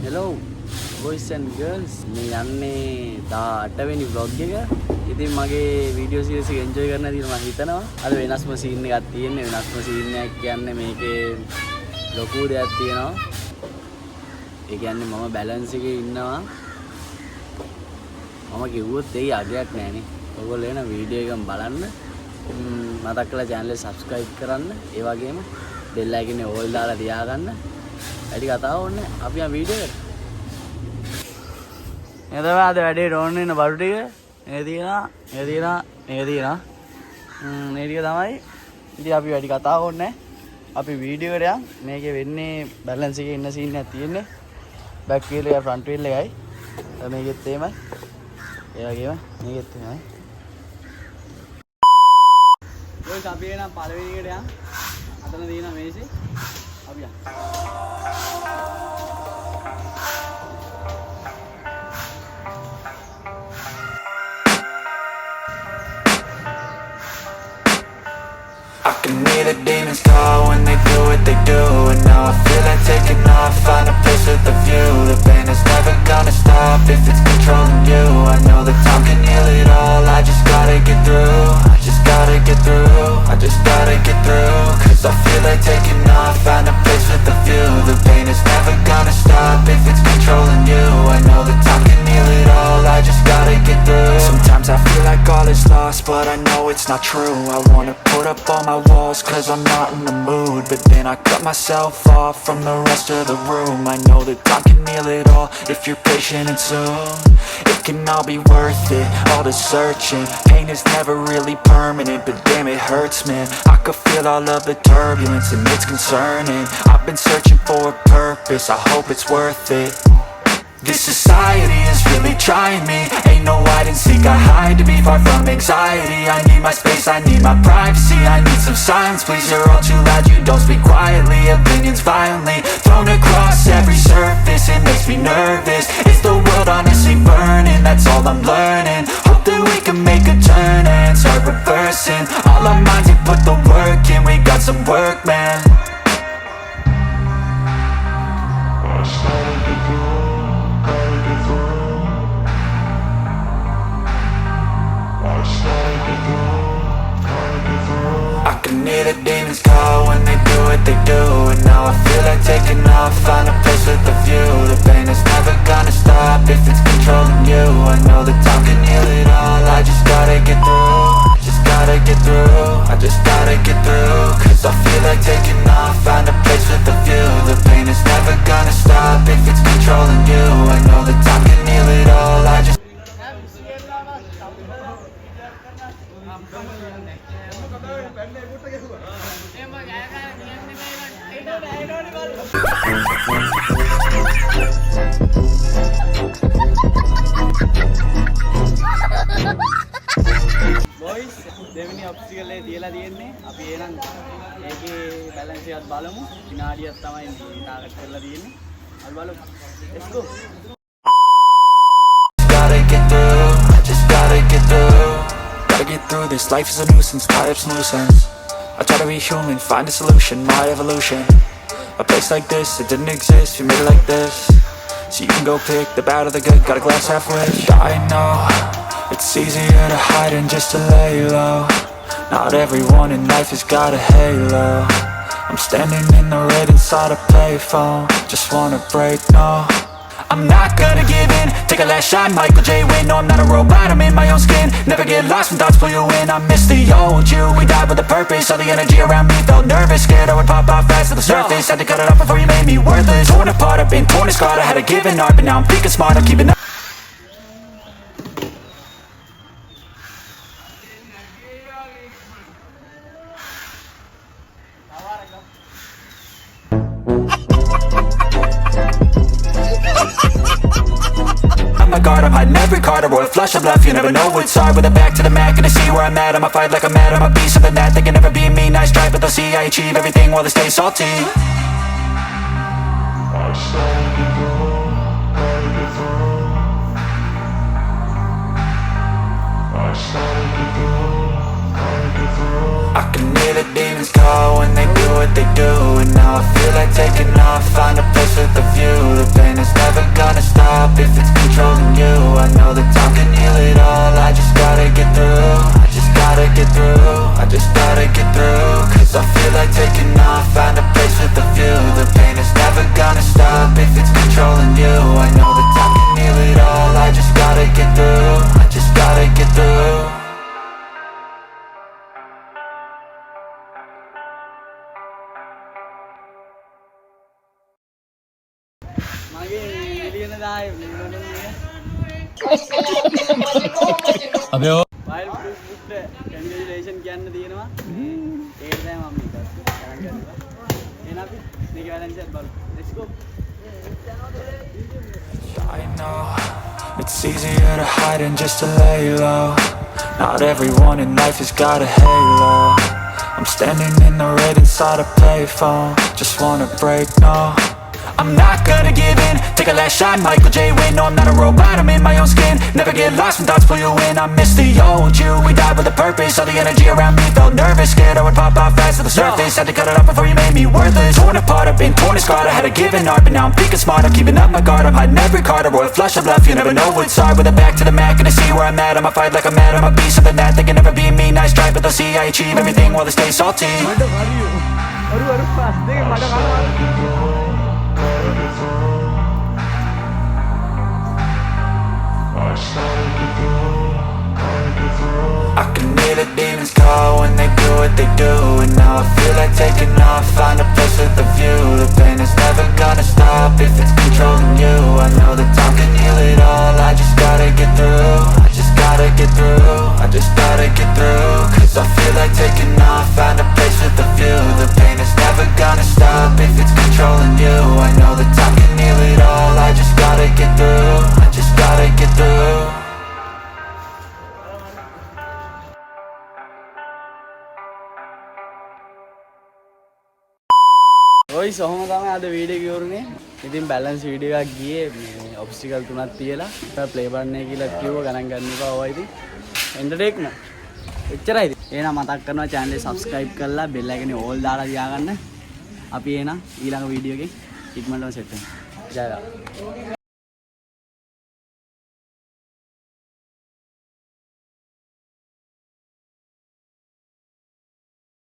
Hello boys and girls, මේ යන්නේ 18 වෙනි vlog එක. ඉතින් මගේ වීඩියෝ සීරීස් එක එන්ජොයි කරන්න දින මම හිතනවා. අද වෙනස්ම සීන් එකක් තියෙන්නේ. වෙනස්ම සීන් එකක් කියන්නේ මේකේ ලොකු දෙයක් තියෙනවා. ඒ කියන්නේ මම බැලන්ස් එකේ ඉන්නවා. මම කිව්වොත් ඒ අගයක් නෑනේ. ඔයගොල්ලෝ එන වීඩියෝ එකම බලන්න. මතක් කරලා channel එක subscribe කරන්න. ඒ වගේම bell icon එක all දාලා තියාගන්න. වැඩි කතාව ඕනේ. අපි ආ වීඩියෝ එකට. එතකොට අද වැඩේ ඩෝන් වෙන බඩු ටික මේ තියෙනවා. මේ තියෙනවා. මේ තියෙනවා. මේ ටික තමයි. ඉතින් අපි වැඩි කතාව ඕනේ. අපි වීඩියෝ එකට යන්. මේකේ වෙන්නේ බැලන්ස් එකේ ඉන්න සීන් එකක් තියෙන්නේ. බෑක් වීල් එක ෆ්‍රන්ට් වීල් එකයි. මේකෙත් එහෙමයි. ඒ වගේම මේකෙත් එහෙමයි. ඔය අපි එන පළවෙනි එකට යන්. අතන තියෙන මේසේ අපි යන්. I can hear the demons call when they do what they do. And now I feel like taking off, find a place with a view. The pain is never gonna stop if it's controlling you. I know that time can heal it all, I just gotta get through. I just gotta get through, I just gotta get through. Cause I feel like taking off, find a place with a view. The pain is never gonna stop if it's controlling you. I know that time can heal it all, I just gotta get through. Sometimes I feel like all is lost, but I know it's not true. I wanna put up all my walls cause I'm not in the mood. But then I cut myself off from the rest of the room. I know that time can heal it all if you're patient and soon. It can all be worth it, all the searching. Pain is never really permanent, but damn it hurts man. I could feel all of the turbulence and it's concerning. I've been searching for a purpose, I hope it's worth it. This society is really trying me. Ain't no hide and seek, I hide to be far from anxiety. I need my space, I need my privacy. I need some silence, please, you're all too loud. You don't speak quietly, opinions violently thrown across every surface. It makes me nervous. Is the world honestly burning? That's all I'm learning. Hope that we can make a turn and start reversing all our minds and put the work in. We got some work, man. I can hear the demons call when they do what they do. And now I feel like taking off, find a place with a view. The pain is never gonna stop if it's controlling you. I know that time can heal it all, I just gotta get through. Just gotta get through, I just gotta get through. Cause I feel like taking off, find a place with a view. The pain is never gonna stop if it's controlling you. I know that time can heal it all, I just boys දෙවෙනි ඔබ්ස්ටිකල් එක තියලා තියෙන්නේ. අපි එහෙනම් මේකේ balance එකත් බලමු. විනාඩියක් තමයි මේ ටාගට් කරලා තියෙන්නේ. අපි බලමු. let's go. gotta get through, I just gotta get through. Gotta get through this, life is a nuisance, tie up some loose ends. I try to be human, find a solution, my evolution. A place like this, it didn't exist, we made it like this. So you can go pick the bad or the good, got a glass half wish. I know, it's easier to hide than just to lay low. Not everyone in life has got a halo. I'm standing in the red inside a payphone. Just wanna break, no, I'm not gonna give in. Take a last shot, Michael J. Win. No, I'm not a robot, I'm in my own skin. Never get lost when thoughts pull you in. I miss the old you, we died with a purpose. All the energy around me felt nervous, scared I would pop off fast to the surface. Had to cut it off before you made me worthless. Torn apart, I've been torn and scarred. I had a given art, but now I'm thinking smart, I'm keeping up. My guard, I'm hiding every card. A royal flush of left, you never know what's hard. With a back to the mat, gonna see where I'm at. I'ma fight like I'm mad, I'm a beast, something that they can never be me. Nice try, but they'll see I ain't achieve everything while they stay salty. I can hear the demons call when they do what they do. And now I feel like taking off, find a place with a view. The pain is never gonna stop if it's controlling you. I know that time can heal it all, I just gotta get through. I just gotta get through, I just gotta get through. Cause I feel like taking off, find a place with a view. The pain is never gonna stop if it's controlling you. I know that time can heal it all, I just gotta get through. I just gotta get through. अबे ओ file proof book congratulation කියන්න තියෙනවා ඒක තමයි මම මේ කරන් ගන්නවා එන අපි මේක වැලන්ස් එකක් බලමු let's go. I know it's easier to hide than just to lay low. Not everyone in life has got a halo. I'm standing in the red inside a payphone. Just wanna break, no, I'm not gonna give in. Take a last shot, Michael J. Win. No, I'm not a robot, I'm in my own skin. Never get lost when thoughts pull you in. I miss the old you, we died with a purpose. All the energy around me felt nervous. Scared I would pop off fast to the surface. Had to cut it off before you made me worthless. Torn apart, I've been torn and scarred. I had a given art, but now I'm thinking smart. I'm keeping up my guard, I'm hiding every card. A royal flush of love, you never know what's hard. With a back to the mat, gonna see where I'm at. I'ma fight like I'm mad, I'ma be something that they can never be me. Nice try, but they'll see I achieve everything while they stay salty. I can hear the demons call when they do what they do. And now I feel like taking off, find a place with a view. The pain is never gonna stop if it's controlling you. I know that time can heal it all, I just gotta get through. I just gotta get through, I just gotta get through. Cause I feel like taking off, find a place with a view. The pain is never gonna stop if it's controlling you. I know that time can heal it all, I just gotta get through. I just gotta get through. ඔයි සොහොම තමයි අද video එක ඉවරුනේ. ඉතින් balance video එකක් ගියේ මේ ඔබ්ස්ටිකල් තුනක් තියලා ප්ලේ බටන් එක කියලා කිව්ව ගණන් ගන්න එපා ඔය ඉතින් එන්ටර්ටේන්මන්ට් එච්චරයි ඉතින්. එහෙනම් මතක් කරනවා channel එක subscribe කරලා bell icon එක all දාලා තියාගන්න. අපි එහෙනම් ඊළඟ වීඩියෝ එකේ ඉක්මනටම සෙට් වෙනවා. ජය වේවා.